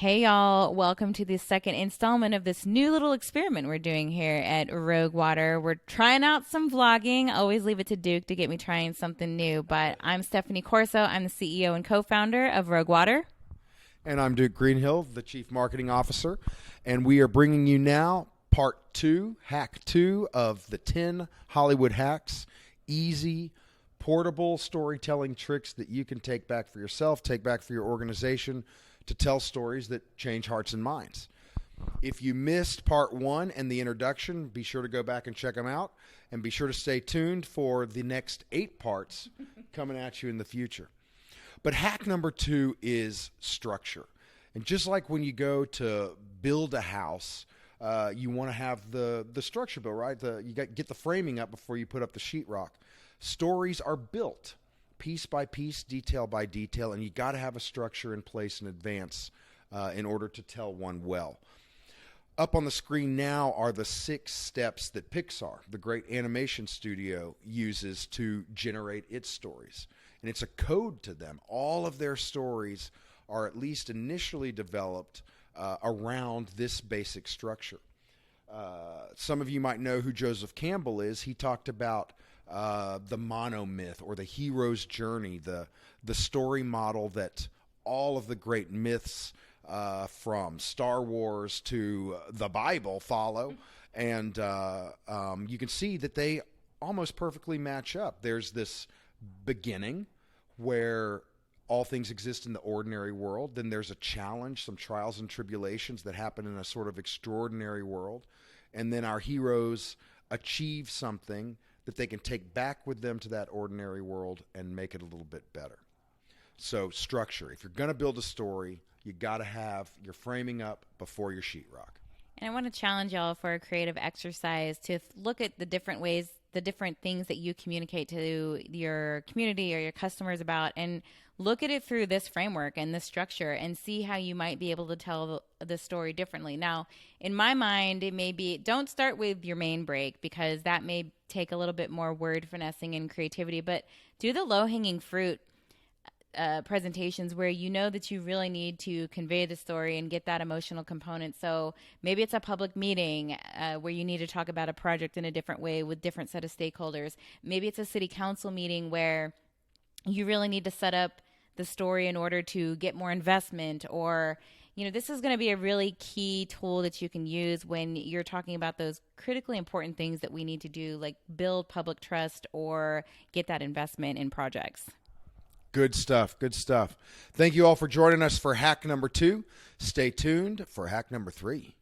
Hey y'all, welcome to the second installment of this new little experiment we're doing here at Rogue Water. We're trying out some vlogging. I always leave it to Duke to get me trying something new, but I'm Stephanie Corso. I'm the CEO and co-founder of Rogue Water. And I'm Duke Greenhill, the Chief Marketing Officer, and we are bringing you now part two, hack two of the 10 Hollywood hacks, easy, portable storytelling tricks that you can take back for yourself, take back for your organization, to tell stories that change hearts and minds. If you missed part one and the introduction, be sure to go back and check them out, and be sure to stay tuned for the next 8 parts coming at you in the future. But hack number 2 is structure. And just like when you go to build a house, you want to have the structure built, right? You got get the framing up before you put up the sheetrock. Stories are built piece by piece, detail by detail, and you got to have a structure in place in advance in order to tell one well. Up on the screen now are the 6 steps that Pixar, the great animation studio, uses to generate its stories. And it's a code to them. All of their stories are at least initially developed around this basic structure. Some of you might know who Joseph Campbell is. He talked about the monomyth, or the hero's journey, the story model that all of the great myths from Star Wars to the Bible follow. And you can see that they almost perfectly match up. There's this beginning where all things exist in the ordinary world. Then there's a challenge, some trials and tribulations that happen in a sort of extraordinary world. And then our heroes achieve something that they can take back with them to that ordinary world and make it a little bit better. So structure. If you're going to build a story, you got to have your framing up before your sheetrock. And I want to challenge y'all for a creative exercise to look at the different ways, the different things that you communicate to your community or your customers about, and look at it through this framework and this structure and see how you might be able to tell the story differently. Now, in my mind, it may be, don't start with your main break, because that may take a little bit more word finessing and creativity, but do the low-hanging fruit presentations where you know that you really need to convey the story and get that emotional component. So maybe it's a public meeting where you need to talk about a project in a different way with different set of stakeholders. Maybe it's a city council meeting where you really need to set up the story in order to get more investment, or this is going to be a really key tool that you can use when you're talking about those critically important things that we need to do, like build public trust or get that investment in projects. Good stuff. Good stuff. Thank you all for joining us for hack number 2. Stay tuned for hack number 3.